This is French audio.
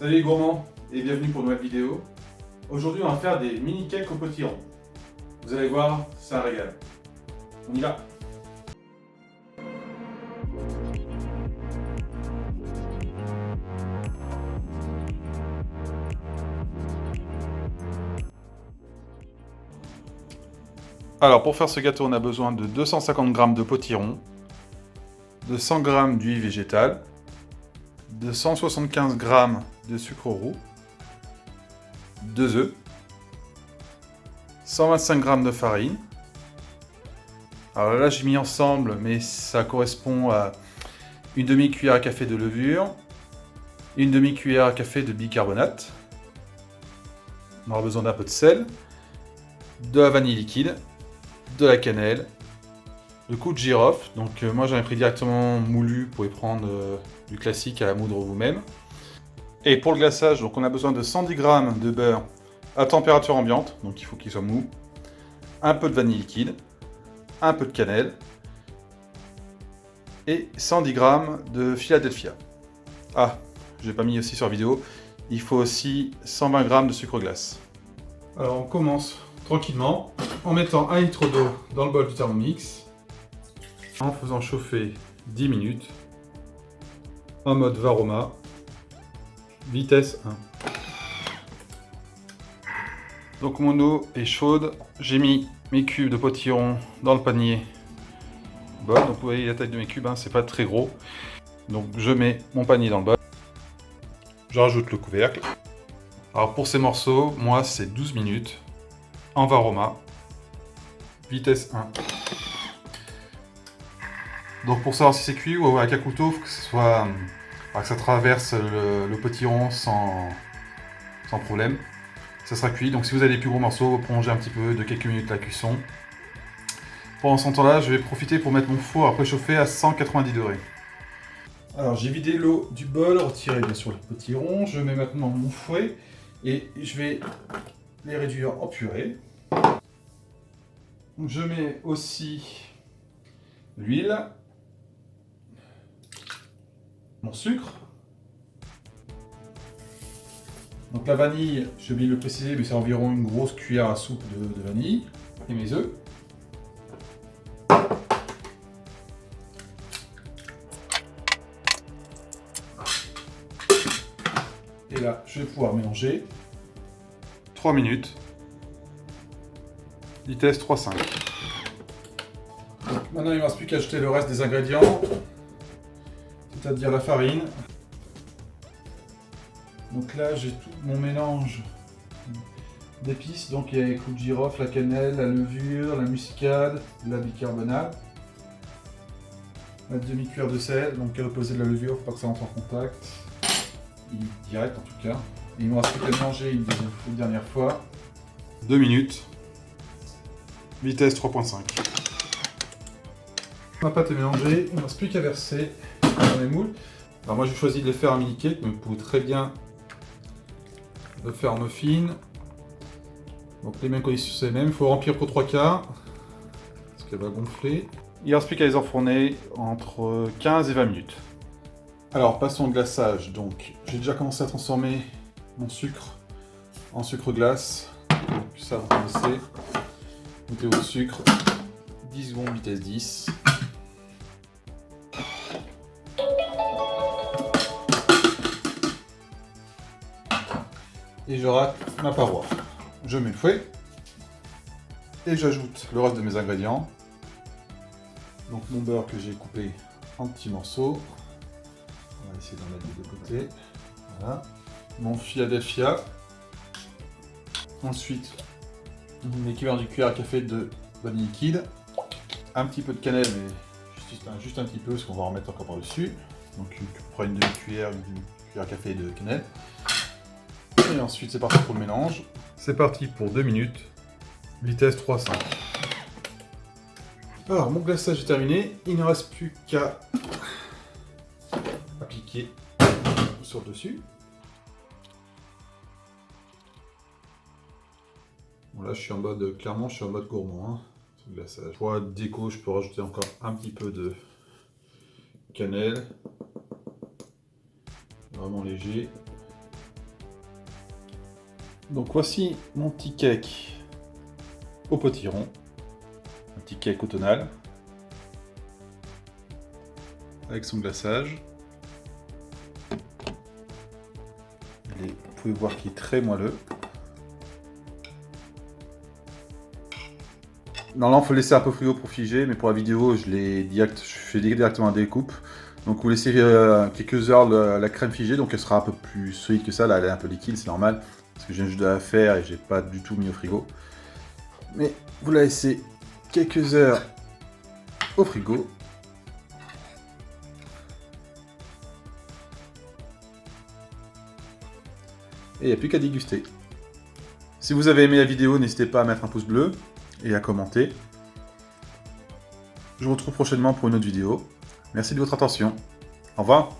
Salut les gourmands et bienvenue pour une nouvelle vidéo. Aujourd'hui on va faire des mini cakes au potiron. Vous allez voir, c'est un régal. On y va. Alors pour faire ce gâteau on a besoin de 250 g de potiron, de 100 g d'huile végétale, de 175 g de sucre roux, 2 œufs, 125 g de farine. Alors là j'ai mis ensemble mais ça correspond à une demi-cuillère à café de levure, une demi-cuillère à café de bicarbonate. On aura besoin d'un peu de sel, de la vanille liquide, de la cannelle, le clou de girofle, donc moi j'en ai pris directement moulu, pour y prendre du classique à la moudre vous-même. Et pour le glaçage, donc on a besoin de 110 g de beurre à température ambiante, donc il faut qu'il soit mou, un peu de vanille liquide, un peu de cannelle et 110 g de Philadelphia. Ah, je l'ai pas mis aussi sur la vidéo, il faut aussi 120 g de sucre glace. Alors on commence tranquillement en mettant 1 litre d'eau dans le bol du Thermomix, en faisant chauffer 10 minutes, en mode Varoma, vitesse 1. Donc mon eau est chaude, j'ai mis mes cubes de potiron dans le panier bol, donc vous voyez la taille de mes cubes, hein, c'est pas très gros. Donc je mets mon panier dans le bol, je rajoute le couvercle. Alors pour ces morceaux, moi c'est 12 minutes, en Varoma, vitesse 1. Donc pour savoir si c'est cuit ou avec un couteau, il faut que ce soit, que ça traverse le potiron sans problème. Ça sera cuit, donc si vous avez des plus gros morceaux, vous prolongez un petit peu de quelques minutes la cuisson. Pendant ce temps-là, je vais profiter pour mettre mon four à préchauffer à 190 degrés. Alors j'ai vidé l'eau du bol, retiré bien sûr le potiron, je mets maintenant mon fouet et je vais les réduire en purée. Donc, je mets aussi l'huile, mon sucre. Donc la vanille, j'ai oublié de le préciser, mais c'est environ une grosse cuillère à soupe de vanille. Et mes œufs. Et là, je vais pouvoir mélanger. 3 minutes. Vitesse 3,5. Maintenant, il ne me reste plus qu'à ajouter le reste des ingrédients, c'est-à-dire la farine. Donc là, j'ai tout mon mélange d'épices. Donc il y a les clous de girofle, la cannelle, la levure, la muscade, la bicarbonate, la demi-cuillère de sel. Donc à l'opposé de la levure, faut pas que ça entre en contact. Direct en tout cas. Et il me reste plus qu'à mélanger une dernière fois. 2 minutes. Vitesse 3,5. Ma pâte est mélangée, il ne me reste plus qu'à verser dans les moules. Alors moi j'ai choisi de les faire en mini cake, mais vous pouvez très bien le faire en muffin. Donc les mêmes conditions, c'est les mêmes. Il faut remplir pour 3 quarts, parce qu'elle va gonfler. Il ne reste plus qu'à les enfourner entre 15 et 20 minutes. Alors passons au glaçage. Donc j'ai déjà commencé à transformer mon sucre en sucre glace. Donc ça vous connaissez. Mettez votre sucre, 10 secondes, vitesse 10. Et je rate ma paroi. Je mets le fouet et j'ajoute le reste de mes ingrédients. Donc mon beurre que j'ai coupé en petits morceaux. On va essayer d'en mettre des deux côtés. Voilà. Mon Philadelphia. Ensuite, l'équivalent du cuillère à café de vanille liquide. Un petit peu de cannelle, mais juste un petit peu, parce qu'on va en mettre encore par-dessus. Donc tu prends une demi-cuillère, à café de cannelle. Et ensuite c'est parti pour le mélange. C'est parti pour 2 minutes, vitesse 3,5. Alors mon glaçage est terminé, il ne reste plus qu'à appliquer sur le dessus. Bon là je suis en mode, clairement je suis en mode gourmand, hein, sur le glaçage. Pour la déco je peux rajouter encore un petit peu de cannelle, vraiment léger. Donc voici mon petit cake au potiron, un petit cake automnal, avec son glaçage. Vous pouvez voir qu'il est très moelleux. Normalement, il faut laisser un peu au frigo pour figer, mais pour la vidéo, je fais directement la découpe. Donc vous laissez quelques heures la crème figée, donc elle sera un peu plus solide que ça. Là, elle est un peu liquide, c'est normal, parce que je viens juste de la faire et j'ai pas du tout mis au frigo. Mais vous la laissez quelques heures au frigo. Et il n'y a plus qu'à déguster. Si vous avez aimé la vidéo, n'hésitez pas à mettre un pouce bleu et à commenter. Je vous retrouve prochainement pour une autre vidéo. Merci de votre attention. Au revoir.